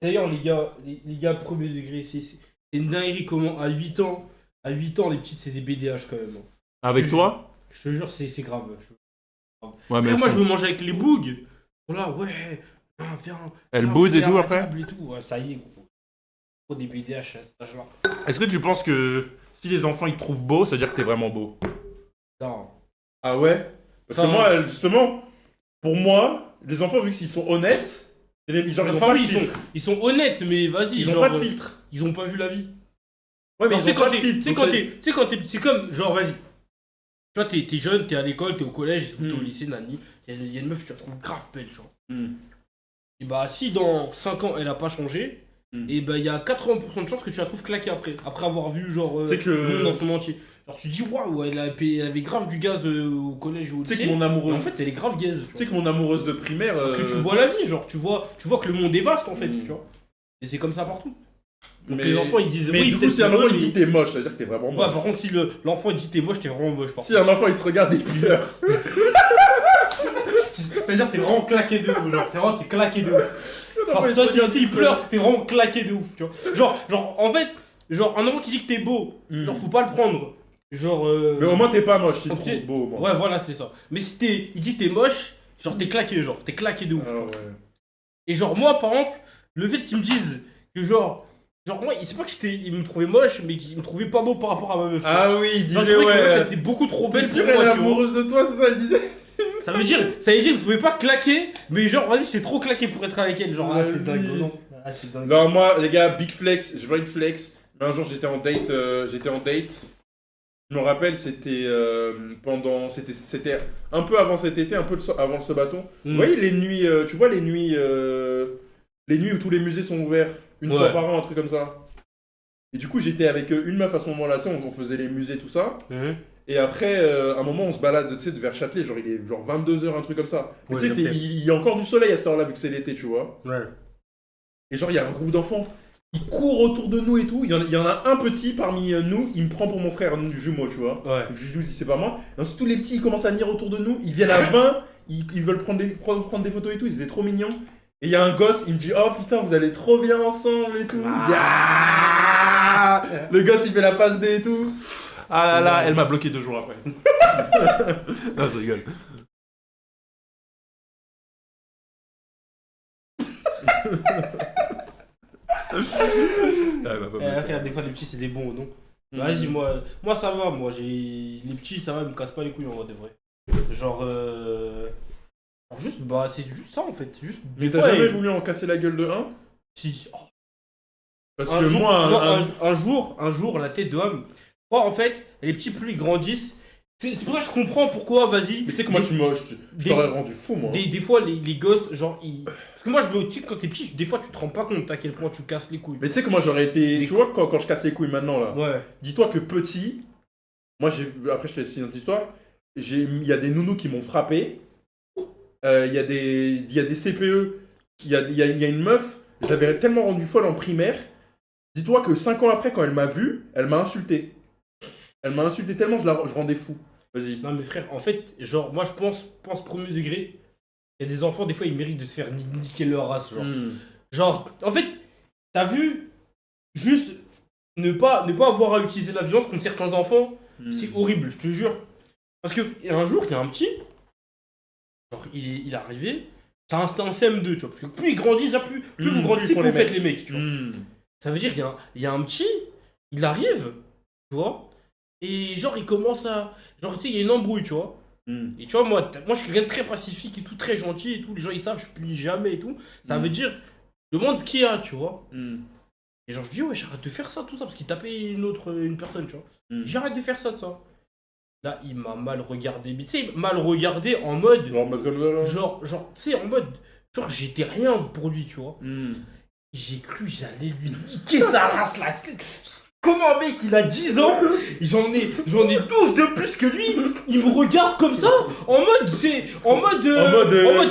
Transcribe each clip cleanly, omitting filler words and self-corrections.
D'ailleurs, les gars, premier degré, c'est une dinguerie comment à 8 ans, les petites, c'est des BDH quand même. Hein. Avec toi? Je te jure, c'est grave. Ouais, mais Après, moi, je veux manger avec les bougs. Voilà, ouais, viens. Elle boude et tout à après? table et tout. Ouais, ça y est, gros. Trop des BDH à cet âge-là. Est-ce que tu penses que si les enfants ils te trouvent beau, ça veut dire que t'es vraiment beau? Non. Ah ouais? Parce que moi, justement, pour moi, les enfants, vu qu'ils sont honnêtes, genre, ils ont Enfin, pas de oui, filtre. ils sont honnêtes, mais vas-y. Ils ont genre, pas de filtre. Ils ont pas vu la vie. Ouais, mais Genre, ils ont pas de filtre. tu sais quand t'es c'est comme genre vas-y. Tu vois t'es jeune, t'es à l'école, t'es au collège, t'es au lycée, nani. Il y a une meuf tu la trouves grave belle, genre. Et bah si dans 5 ans elle a pas changé, et bah il y a 80% de chances que tu la trouves claquée après avoir vu genre C'est que le monde dans son entier. Genre tu dis waouh, elle avait grave du gaz au collège ou au lycée. Tu sais que mon amoureux. Et en fait elle est grave gaze. Tu sais que mon amoureuse de primaire. Parce que tu vois la vie, genre tu vois que le monde est vaste en fait, tu vois. Et c'est comme ça partout. Donc Mais les enfants ils disent mais oui, du coup, peut-être si un que enfant ouais, il dit t'es moche, ça veut dire que t'es vraiment moche. Ouais, par contre, si l'enfant il dit t'es moche, t'es vraiment moche. Si un enfant il te regarde et il pleure. Ça veut dire que t'es vraiment claqué de ouf, genre t'es claqué de ouf. Alors il ça, te regarde, si il pleure, c'est que t'es vraiment claqué de ouf, tu vois. Genre, en fait, genre, un enfant qui dit que t'es beau, genre, faut pas le prendre. Genre. Mais au moins t'es pas moche, il te ok. trouve beau au moins. Ouais, voilà, c'est ça. Mais si il dit que t'es moche, genre, t'es claqué de ouf. Ah tu vois. ouais. Et genre, moi, par exemple, le fait qu'ils me disent que genre, moi, c'est pas que il me trouvait moche, mais qu'il me trouvait pas beau par rapport à ma meuf. Ah oui, il Genre, disait je trouvais que ma meuf, elle ouais. était beaucoup trop T'es belle sûr pour elle moi, est tu vois. amoureuse de toi, c'est ça, elle disait? Ça veut dire, il me trouvait pas claqué, mais genre, vas-y, c'est trop claqué pour être avec elle. Genre, c'est dingue, non. C'est dingue. Non, moi, les gars, big flex, je vois une flex. Mais un jour, j'étais en date. Je me rappelle, c'était c'était un peu avant cet été, un peu avant le Sabaton. Vous voyez les nuits, tu vois les nuits où tous les musées sont ouverts une fois par an, un truc comme ça. Et du coup, j'étais avec une meuf à ce moment-là, tu sais, on faisait les musées, tout ça. Et après, à un moment, on se balade, tu sais, vers Châtelet, genre il est genre 22h, un truc comme ça. Mais Ouais, tu sais, il y a encore du soleil à cette heure-là, vu que c'est l'été, tu vois. Ouais. Et genre, il y a un groupe d'enfants, ils courent autour de nous et tout. Il y en a un petit parmi nous, il me prend pour mon frère, un jumeau, tu vois. Ouais. Donc je lui dis, c'est pas moi. Et ensuite, tous les petits, ils commencent à venir autour de nous, ils viennent à 20, ils veulent prendre des photos et tout, ils étaient trop mignons. Et il y a un gosse, il me dit, oh putain, vous allez trop bien ensemble et tout. Ah le gosse, il fait la passe D et tout. Ah là là, elle m'a bloqué 2 jours après. Non, je rigole. Regarde, des fois, les petits, c'est des bons, non. Vas-y, moi ça va, les petits, ça va, ils me cassent pas les couilles en vrai de vrai. Genre, juste, bah, c'est juste ça en fait. Juste, Mais des t'as fois, jamais voulu en casser la gueule de un? Si. Oh. Parce que moi, Un jour, la tête d'homme. Moi, en fait, les petits, plus ils grandissent. C'est pour ça que je comprends pourquoi, vas-y. Mais tu sais que moi, je t'aurais rendu fou, moi. Des fois, les gosses, genre, ils. Parce que moi, je me dis que quand t'es petit, des fois, tu te rends pas compte à quel point tu casses les couilles. Mais tu sais que moi, j'aurais été. Mais Tu vois, quand je casse les couilles maintenant, là. Ouais. Dis-toi que petit. Moi, après, je te laisse une autre histoire. Il y a des nounous qui m'ont frappé. Il y a des CPE. Il y a une meuf. Je l'avais tellement rendue folle en primaire. Dis-toi que 5 ans après, quand elle m'a vu, elle m'a insulté. Elle m'a insulté tellement, je rendais fou. Vas-y. Non, mais frère, en fait, genre, moi, je pense premier degré. Il y a des enfants, des fois, ils méritent de se faire niquer leur race, genre. Genre, en fait, t'as vu, juste ne pas avoir à utiliser la violence contre certains enfants, c'est horrible, je te jure. Parce que un jour, il y a un petit, genre, il est arrivé, c'était un CM2, tu vois, parce que plus ils grandissent, plus vous grandissez, plus vous faites les mecs, tu vois. Ça veut dire qu'il y a un petit, il arrive, tu vois, et genre, il commence à... Genre, tu sais, il y a une embrouille, tu vois. Et tu vois, moi, je suis quelqu'un de très pacifique et tout, très gentil et tout. Les gens, ils savent, je plie jamais et tout. Ça veut dire, je demande ce qu'il y a, tu vois. Et genre, je dis, ouais, j'arrête de faire ça, tout ça, parce qu'il tapait une personne, tu vois. J'arrête de faire ça, de ça. Là, il m'a mal regardé. Mais tu sais, mal regardé en mode... Genre, tu sais, en mode... Genre, j'étais rien pour lui, tu vois. J'ai cru, j'allais lui niquer sa race, la tête. Comment un mec, il a 10 ans, j'en ai 12 de plus que lui, il me regarde comme ça, en mode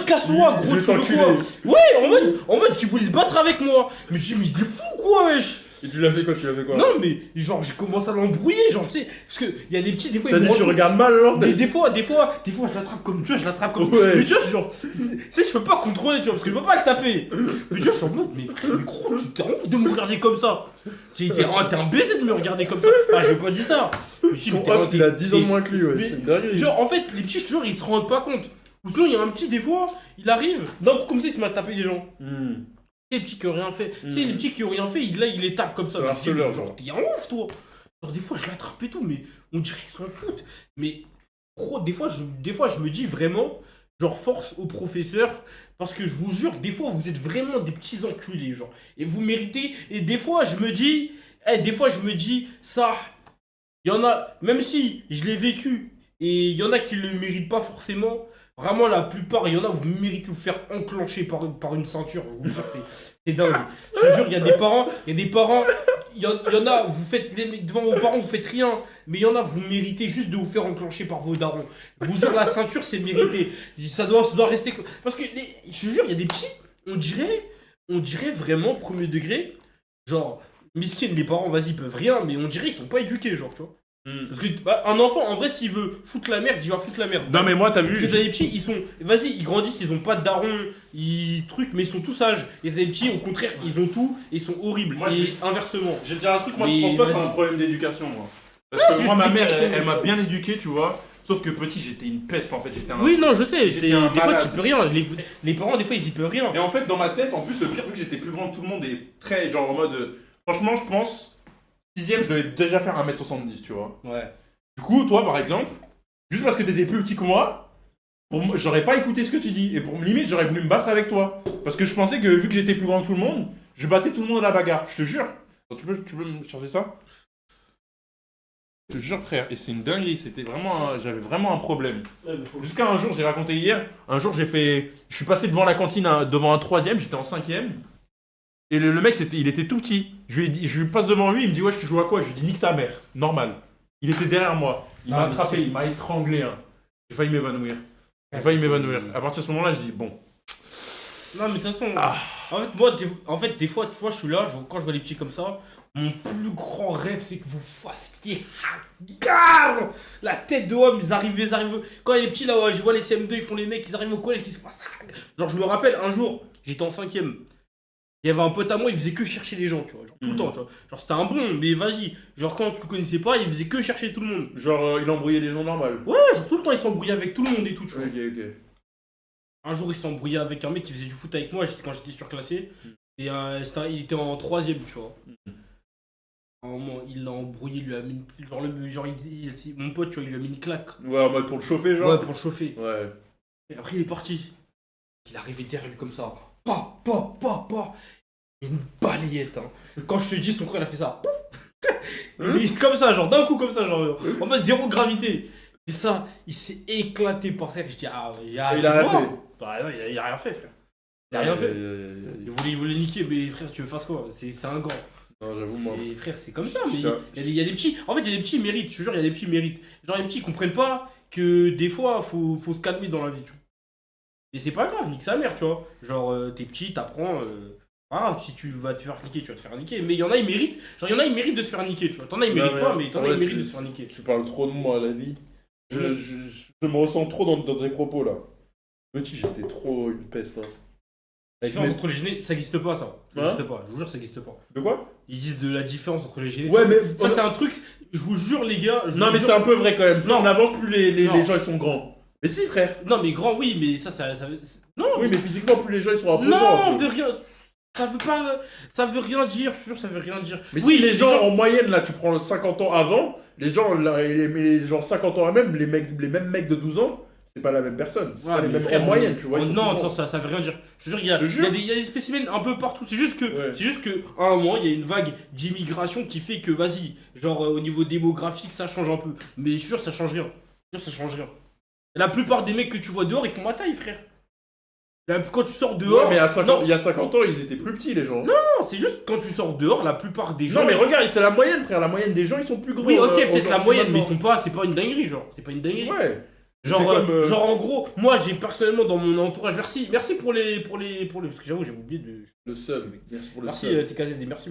casse-toi, gros, tu veux quoi? Ouais, en mode, il voulait se battre avec moi. Mais je dis, mais il est fou, quoi, wesh. Et tu l'as fait quoi? Tu l'as fait quoi? Non, mais genre, j'ai commencé à l'embrouiller, genre, tu sais, parce qu'il y a des petits, des fois, T'as ils me dit tu rendent- regardes mal alors? des fois, je l'attrape comme, tu vois, je l'attrape comme. Ouais. Mais tu vois, genre, tu sais, je peux pas contrôler, tu vois, parce que je peux pas le taper. Mais tu vois, je suis en mode, mais gros, tu t'es ouf de me regarder comme ça. T'es un baiser de me regarder comme ça. Ah, j'ai pas dit ça. Mais je dis, mais Ton Hobbs, il a 10 ans de moins que lui, ouais. mais- C'est une dinguerie. Genre, en fait, les petits, je te jure, ils se rendent pas compte. Ou sinon, il y a un petit, des fois, il arrive, d'un coup, comme ça, il se met à taper des gens. Les petits qui ont rien fait. Tu sais, les petits qui ont rien fait, là, il les tape comme ça. C'est un Je dis, harceleur, mais genre, t'es un ouf, toi. Genre, des fois, je l'attrape et tout, mais on dirait qu'ils s'en foutent. Mais, gros, des fois, je me dis vraiment, genre, force aux professeurs, parce que je vous jure, des fois, vous êtes vraiment des petits enculés, genre. Et vous méritez. Et des fois, je me dis, ça, il y en a, même si je l'ai vécu, et il y en a qui le méritent pas forcément. Vraiment, la plupart, il y en a, vous méritez de vous faire enclencher par une ceinture. Je vous jure, c'est dingue. Je te jure, il y a des parents, il y en a, vous faites les mecs devant vos parents, vous faites rien. Mais il y en a, vous méritez juste de vous faire enclencher par vos darons. Je vous jure, la ceinture, c'est mérité. Ça doit rester. Parce que, je te jure, il y a des petits, on dirait vraiment premier degré. Genre, miskin, les parents, vas-y, ils peuvent rien, mais on dirait ils sont pas éduqués, genre, tu vois. Parce que un enfant, en vrai, s'il veut foutre la merde, il va foutre la merde. Non, mais moi, t'as vu. Parce que t'as des petits, ils sont. Vas-y, ils grandissent, ils ont pas de daron, ils trucs, mais ils sont tous sages. Et t'as des petits, au contraire, ils ont tout et ils sont horribles. Moi, et inversement. Je vais te dire un truc, moi, Mais je pense pas que c'est vas-y. un problème d'éducation, moi. Parce Non, que c'est moi, ma juste mère, des petits elle m'a sont- bien éduqué, tu vois. Sauf que petit, j'étais une peste, en fait. J'étais un. Oui, non, je sais. J'étais un Des fois, malade. tu peux rien. Les parents, des fois, ils y peuvent rien. Et en fait, dans ma tête, en plus, le pire, vu que j'étais plus grand que tout le monde et très, genre, en mode. Franchement, je pense. 6ème, je devais déjà faire 1m70, tu vois. Ouais. Du coup, toi, par exemple, juste parce que t'étais plus petit que moi, pour moi, j'aurais pas écouté ce que tu dis. Et pour limite, j'aurais voulu me battre avec toi. Parce que je pensais que, vu que j'étais plus grand que tout le monde, je battais tout le monde à la bagarre. Je te jure. Attends, tu peux me charger ça? Je te jure, frère. Et c'est une dinguerie. C'était vraiment. J'avais vraiment un problème. Jusqu'à un jour, j'ai raconté hier, un jour je suis passé devant la cantine, devant un 3ème, j'étais en 5ème. Et le mec, il était tout petit. Je lui passe devant lui, il me dit ouais, tu joues à quoi? Je lui dis nique ta mère, normal. Il était derrière moi, il m'a attrapé, il m'a étranglé. Hein. J'ai failli m'évanouir. À partir de ce moment-là, je dis bon. Non, mais de toute façon. En fait, moi, des fois, tu vois, je suis là, quand je vois les petits comme ça, mon plus grand rêve, c'est que vous fassiez hagar la tête de homme, ils arrivent. Quand il y a les petits là, ouais, je vois les CM2, ils font les mecs, ils arrivent au collège, ils se passent. Genre, je me rappelle, un jour, j'étais en 5ème. Il y avait un pote à moi, il faisait que chercher les gens, tu vois, genre tout le temps, tu vois. Genre, c'était un bon, mais vas-y. Genre, quand tu le connaissais pas, il faisait que chercher tout le monde. Genre, il embrouillait les gens normal. Ouais, genre, tout le temps, il s'embrouillait avec tout le monde et tout, tu vois. Ok. Un jour, il s'est embrouillé avec un mec qui faisait du foot avec moi quand j'étais surclassé. Et il était en 3ème, tu vois. À un moment, il l'a embrouillé, il lui a mis une... mon pote, tu vois, il lui a mis une claque. Ouais, en mode pour le chauffer, genre. Ouais, pour le chauffer. Ouais. Et après, il est parti. Il est arrivé derrière lui comme ça. Pa. Et une balayette, hein. Quand je te dis, son corps, il a fait ça. Comme ça, genre, d'un coup, comme ça, genre, en mode zéro gravité. Et ça, il s'est éclaté par terre. Je dis, Il a rien fait. Bah non, il a rien fait, frère. Il a rien fait. Il voulait niquer, mais frère, tu veux faire quoi? C'est un gant. Non, j'avoue, moi. Et frère, c'est comme ça, mais il y a des petits. En fait, il y a des petits mérites, je te jure, il y a des petits mérites. Genre, les petits, ils comprennent pas que des fois, faut se calmer dans la vie, tu vois. Et c'est pas grave, nique sa mère, tu vois. Genre, t'es petit, t'apprends. Pas grave, si tu vas te faire niquer, tu vas te faire niquer. Mais il y en a, ils méritent. Genre, il y en a, ils méritent de se faire niquer, tu vois. T'en as, ils méritent pas, mais t'en as, ils méritent de se faire niquer. Tu parles trop de moi à la vie. Je me ressens trop dans tes propos là. Petit, j'étais trop une peste. Hein. La différence entre les gênés, ça existe pas, ça. Ça Hein existe pas, je vous jure, ça existe pas. De quoi? Ils disent de la différence entre les gênés. Ouais, mais. Ça, c'est un truc, je vous jure, les gars. Non, mais c'est un peu vrai quand même. Plus Non. on avance, plus les Non. gens ils sont grands. Mais si, frère. Non, mais grand, oui, mais ça. Non, Oui, mais physiquement, plus les gens ils sont imposants. non, on veut rien. Ça veut rien dire, je te jure, ça veut rien dire. Mais oui, si les gens en moyenne, là, tu prends 50 ans avant, les gens, là, les gens 50 ans à même, les mêmes mecs de 12 ans, c'est pas la même personne. C'est Ouais, pas les mais mêmes frère, en moyenne, tu vois. ils sont non, plus attends, grands. ça veut rien dire. Je te jure, il y a des spécimens un peu partout. C'est juste que, Ouais. à un moment, il y a une vague d'immigration qui fait que, vas-y, genre au niveau démographique, ça change un peu. Mais je te jure, ça change rien. Je te jure, ça change rien. La plupart des mecs que tu vois dehors, ils font ma taille, frère. Quand tu sors dehors. Ouais, mais non, il y a 50 ans, ils étaient plus petits, les gens. non, c'est juste quand tu sors dehors, la plupart des gens. Non, mais ils sont- regarde, c'est la moyenne, frère. La moyenne des gens, ils sont plus grands. Oui, ok, peut-être la aujourd'hui, moyenne, mais maintenant. c'est pas une dinguerie, genre. C'est pas une dinguerie. Ouais. Genre, C'est comme, genre en gros, moi j'ai personnellement dans mon entourage, merci pour les, parce que j'avoue j'ai oublié de, Le sub. Merci pour le merci sub. TKZD, merci.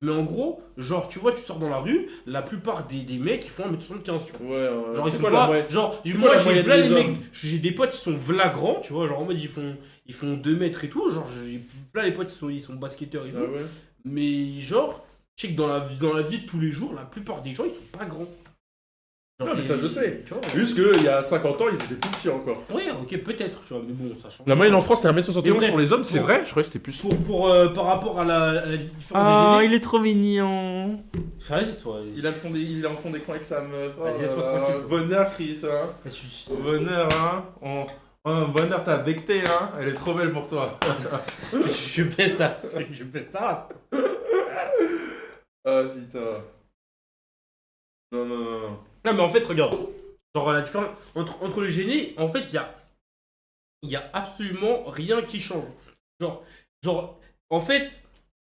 Mais en gros, genre, tu vois, tu sors dans la rue, la plupart des mecs, ils font 1m75, tu vois. Ouais, Genre, ils c'est sont quoi pas. la moyenne? Genre, c'est moi, quoi la j'ai moyenne v'là des les mecs. hommes J'ai des potes, ils sont v'là grands, tu vois. Genre, en mode, ils font 2 mètres et tout. Genre, j'ai v'là les potes, ils sont basketteurs et tout. Ah ouais. Mais, genre, je sais que dans la vie de tous les jours, la plupart des gens, ils sont pas grands. Genre, Non, mais ça, je sais. Tu vois, Juste qu'il y a 50 ans, ils étaient plus petits encore. ouais, ok, peut-être, tu vois, mais bon, ça change. La moyenne en France, c'est Et 1m71 bref, pour les hommes, c'est pour- vrai? Je croyais que c'était plus. Par rapport à la différence Ah, des il est trop mignon. Vas-y, toi. Il est en fond d'écran avec sa meuf. Vas-y, laisse-moi tranquille. Bonheur, Chris. Hein. Bonheur, hein. Bonheur, t'as becté, hein. Elle est trop belle pour toi. Je pèse ta race. Ah, putain. Non. Non, mais en fait, regarde. Genre, la différence entre les gênés, en fait, il y a absolument rien qui change. Genre, en fait,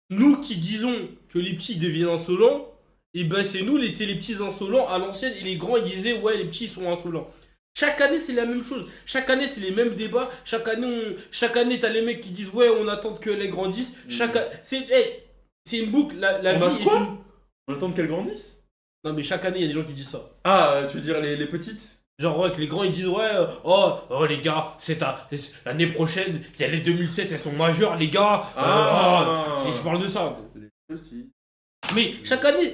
nous qui disons que les petits deviennent insolents, et ben c'est nous les petits insolents à l'ancienne, et les grands ils disaient ouais, les petits sont insolents. Chaque année, c'est la même chose. Chaque année, c'est les mêmes débats. Chaque année, t'as les mecs qui disent ouais, on attend qu'elles grandissent. C'est une boucle. La On a vie est quoi une. On attend qu'elle grandisse. Non, mais chaque année, il y a des gens qui disent ça. Ah, tu veux dire les petites? Genre, ouais, que les grands ils disent ouais, oh les gars, l'année prochaine, il y a les 2007, elles sont majeures, les gars. Et je parle de ça. Les petits. Mais chaque année,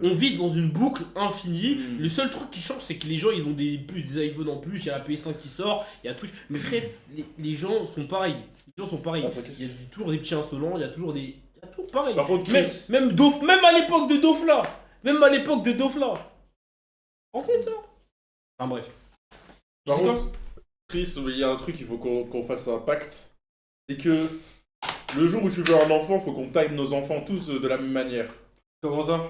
on vit dans une boucle infinie. Le seul truc qui change, c'est que les gens ils ont des iPhones en plus, il y a la PS5 qui sort, il y a tout. Mais frère, les gens sont pareils. Les gens sont pareils. Il y a toujours des petits insolents, il y a toujours des. Il y a toujours pareil. Par contre, Même, Chris, même à l'époque de Dofla. Même à l'époque de Dofla. En compte ça. Enfin bref. par C'est contre, Chris, il y a un truc, il faut qu'on fasse un pacte. C'est que le jour où tu veux un enfant, faut qu'on time nos enfants tous de la même manière. Comment ça?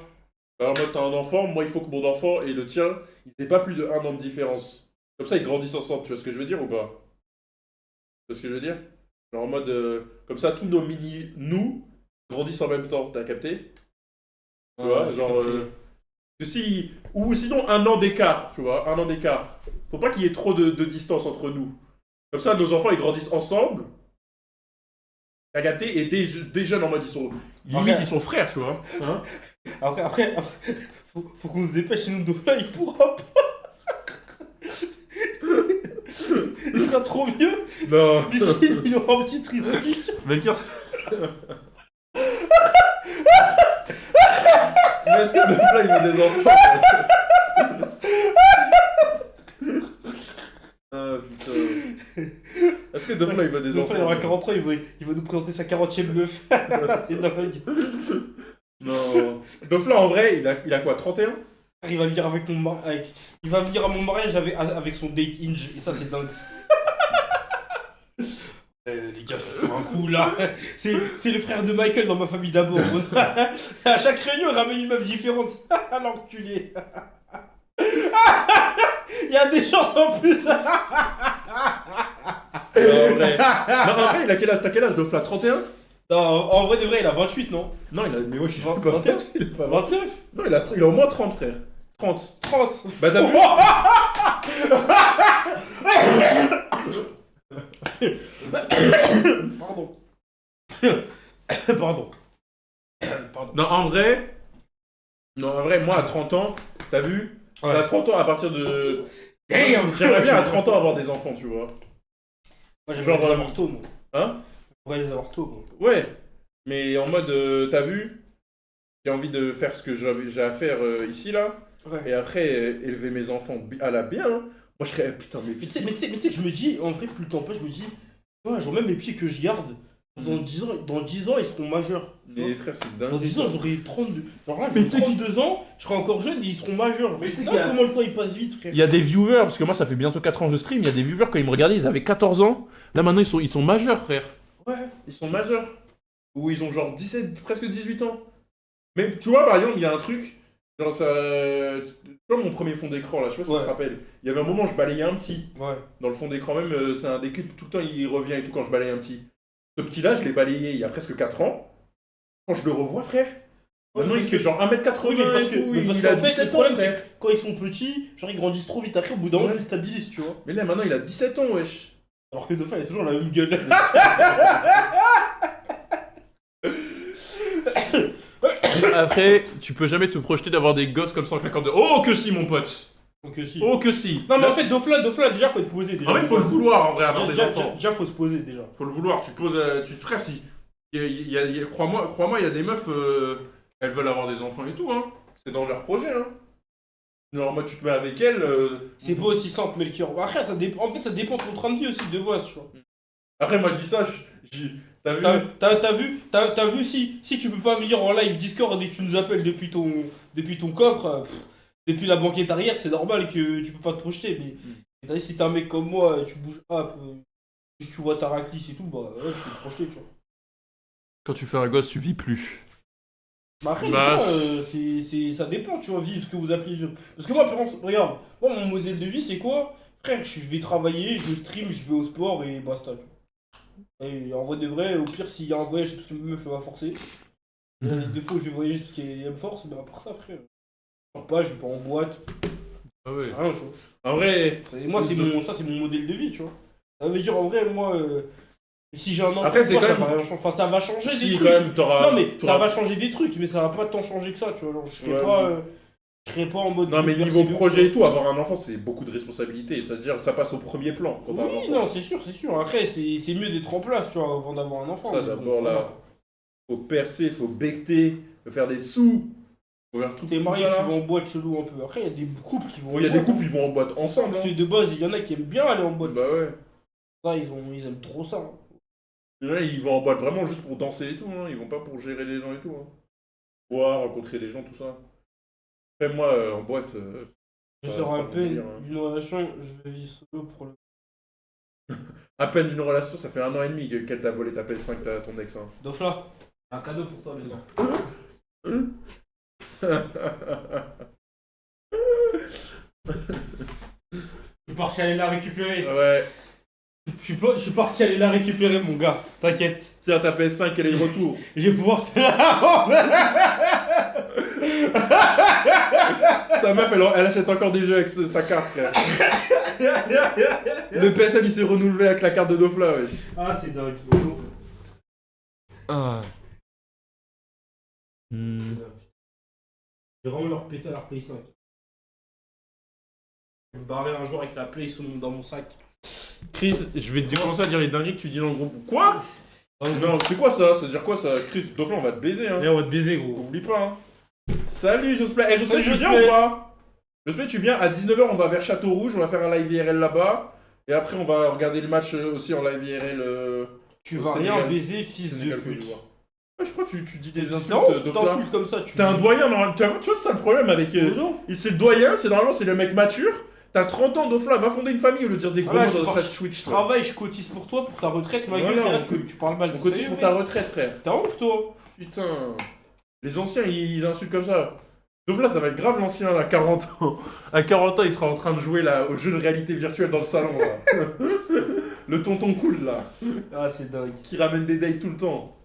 Alors, moi, t'as un enfant, moi, il faut que mon enfant et le tien, ils n'aient pas plus de 1 an de différence. Comme ça, ils grandissent ensemble, tu vois ce que je veux dire ou pas? Tu vois ce que je veux dire? Genre en mode, comme ça, tous nos nous grandissent en même temps, t'as capté? Tu vois, genre. Que si, ou sinon 1 an d'écart, tu vois, 1 an d'écart. Faut pas qu'il y ait trop de distance entre nous. Comme ça, nos enfants, ils grandissent ensemble. T'as capté? Et des jeunes en mode, limite, ils sont frères, tu vois. Hein? Après, faut qu'on se dépêche, sinon Dofla il pourra pas. Il sera trop vieux, Non. puisqu'il aura un petit trisomique. Melchior. Mais est-ce que Dofla, il veut des enfants? Ah putain. Est-ce que Dofla, il veut des enfants? Dofla il aura 40 ans, il va nous présenter sa 40e meuf. C'est dingue. Non. Dofla, en vrai, il a quoi, 31? Il va venir il va venir à mon mariage avec son date Inge, et ça c'est dingue. Les gars, je fais un coup là. C'est le frère de Michael dans ma famille d'abord. À chaque réunion, il ramène une meuf différente. L'enculé. Il y a des chances en plus. Non, en vrai. Non, en vrai, il a quel âge? T'as quel âge, Dofla? 31? Non, en vrai de vrai, il a 28, non? Non, mais moi, je suis 29? Il est pas 20. 29? Non, il a au moins 30, frère. 30. 30. Bah, t'as vu? Pardon. Pardon. Pardon. Non, en vrai, moi, à 30 ans, t'as vu? Ouais. À 30 ans, à partir de. Damn. J'aimerais bien à 30 ans avoir des enfants, tu vois. Moi, j'aimerais Genre, les avoir tôt, moi. Hein? J'aimerais les avoir tôt, moi. Ouais. Mais en mode, t'as vu? J'ai envie de faire ce que j'ai à faire ici, là. Ouais. Et après, élever mes enfants à la bien. Hein. Moi, je serais. Putain, mais Mais tu sais que je me dis, en vrai, plus le temps passe, je me dis, ouais, genre même les petits que je garde, dans 10 ans, ils seront majeurs. Mais frère, c'est dingue. Dans 10 ans, j'aurai 32. Genre là, Mais j'ai 32 ans, je serai encore jeune et ils seront majeurs. Mais C'est c'est dingue comment le temps il passe vite, frère. Il y a des viewers, parce que moi ça fait bientôt 4 ans que je stream, il y a des viewers quand ils me regardaient, ils avaient 14 ans. Là maintenant ils sont majeurs, frère. Ouais, ils sont majeurs. Ou ils ont genre 17, presque 18 ans. Mais tu vois, par exemple, il y a un truc. Genre ça. Tu vois mon premier fond d'écran là, je sais pas si tu te rappelles. Il y avait un moment, je balayais un petit. Ouais. Dans le fond d'écran, même, c'est un des clips, tout le temps il revient et tout quand je balaye un petit. Ce petit là, je l'ai balayé il y a presque 4 ans. Quand je le revois, frère. Maintenant il fait genre 1m80 Oui, mais parce et que, tout. mais parce Il a qu'en fait, 17 le problème, ans, c'est frère. que quand ils sont petits, genre ils grandissent trop vite. Après, au bout d'un moment, Ouais. tu stabilises, tu vois. Mais là, maintenant il a 17 ans, wesh. Alors que Dauphin, il a toujours la même gueule. Après, tu peux jamais te projeter d'avoir des gosses comme ça en claquant de. Oh que si, mon pote. Donc si. Oh que si. Non mais en fait, Dofla, déjà faut être posé. Déjà. En fait, il faut le vouloir en vrai avoir des enfants. Déjà faut se poser déjà. Faut le vouloir. Tu te poses, frère, si. Crois-moi, il y a des meufs, elles veulent avoir des enfants et tout, hein. C'est dans leur projet, hein. Alors moi, tu te mets avec elles. C'est pas aussi simple, Melchior. Après, en fait, ça dépend de ton train de vie aussi, de base, tu vois. Après, moi, je dis ça, t'as vu. T'as vu si tu peux pas venir en live Discord et que tu nous appelles depuis ton coffre, depuis la banquette arrière, c'est normal que tu peux pas te projeter. Mais t'as vu, si t'es un mec comme moi, tu bouges hop, si tu vois ta raclisse et tout, bah ouais, tu peux te projeter, tu vois. Quand tu fais un gosse, tu vis plus. Bah après, les gens, ça dépend, tu vois, vivre ce que vous appelez vivre. Parce que moi, par exemple, regarde, moi, mon modèle de vie, c'est quoi? Frère, je vais travailler, je stream, je vais au sport et basta, tu vois. Et en vrai de vrai, au pire, s'il y a un voyage, c'est parce que ma meuf elle va forcer. Des fois, je vais voyager parce qu'elle me force, mais à part ça, frère. Je sors pas, je vais pas en boîte. Ah ouais. Rien, tu vois. En vrai. Et moi, c'est mon modèle de vie, tu vois. Ça veut dire, en vrai, moi, si j'ai un enfant, Après, c'est moi, quand ça même- va rien changer. Enfin, ça va changer des Si, trucs. quand même, t'auras. Non, mais ça va changer des trucs, mais ça va pas tant changer que ça, tu vois. Genre, je serais pas en mode. Non, mais niveau bouleversé de projet fou. et tout, avoir un enfant, c'est beaucoup de responsabilités. C'est-à-dire, ça passe au premier plan quand t'as un Oui, enfant. non, c'est sûr. Après, c'est mieux d'être en place, tu vois, avant d'avoir un enfant. Ça, mais d'abord, bon, là, voilà. faut percer, faut becter, faut faire des sous. Faut faire tout T'es tout marié, ça, tu là. vas en boîte chelou un peu. Après, il y a des couples qui vont. Il y a en des boîte. couples, ils vont en boîte ensemble. Parce Hein. que de base, il y en a qui aiment bien aller en boîte. Bah ouais. Ça, ils aiment trop ça. Hein. Il y en a, ils vont en boîte vraiment juste pour danser et tout. Hein. Ils vont pas pour gérer des gens et tout. Hein. Boire, rencontrer des gens, tout ça. Après, moi, en boîte. Je Ouais, sors c'est un pas mon peu délire, hein. d'une relation, je vais vivre solo pour le. À peine d'une relation, ça fait 1 an et demi qu'elle t'a volé ta PS5, ton ex. Hein. Dofla, un cadeau pour toi, les enfants. Je suis parti aller la récupérer. Ouais. Je suis parti aller la récupérer, mon gars. T'inquiète. Tiens, ta PS5, elle est de retour. Je vais pouvoir te la rendre. Sa meuf, elle achète encore des jeux avec sa carte, frère. Le PSN, il s'est renouvelé avec la carte de Dofla, wesh. Ah, c'est dingue. Ah. Je vais vraiment leur péter à leur Play 5. Je vais me barrer un jour avec la Play dans mon sac. Chris, je vais te commencer à dire les dingueries que tu dis dans le groupe. Quoi? Non, c'est quoi ça? Ça veut dire quoi ça? Chris, Dofla, on va te baiser, hein. Et on va te baiser, gros. Oublie pas, hein. Salut, Josplay. Josplay, Salut, tu viens Josplay. ou pas? Josplay, tu viens à 19h, on va vers Château Rouge, on va faire un live IRL là-bas. Et après, on va regarder le match aussi en live IRL. Tu au vas rien Sénégal. baiser, fils de Sénégal, pute. Côte d'Ivoire. Ouais, je crois que tu dis des insultes. Non, Dofla. t'insultes comme ça. T'es un doyen, normalement. Tu vois, c'est ça le problème avec. Non. C'est le doyen, normalement, c'est le mec mature. T'as 30 ans, Dofla, va fonder une famille au lieu de dire des gros Voilà, mots je dans pars- cette Twitch. Je travaille, je cotise pour toi, pour ta retraite, ma gueule, Voilà, t'es là, tu parles mal. On cotise pour ta retraite, frère. T'es ouf, toi. Putain. Les anciens, ils insultent comme ça. Dofla, ça va être grave l'ancien, à 40 ans. À 40 ans, il sera en train de jouer là, au jeu de réalité virtuelle dans le salon, là. Le tonton cool, là. Ah, c'est dingue. Qui ramène des dates tout le temps.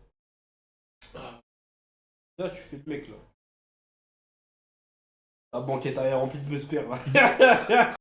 Là, tu fais le mec, là. La banquette arrière remplie de musper, là.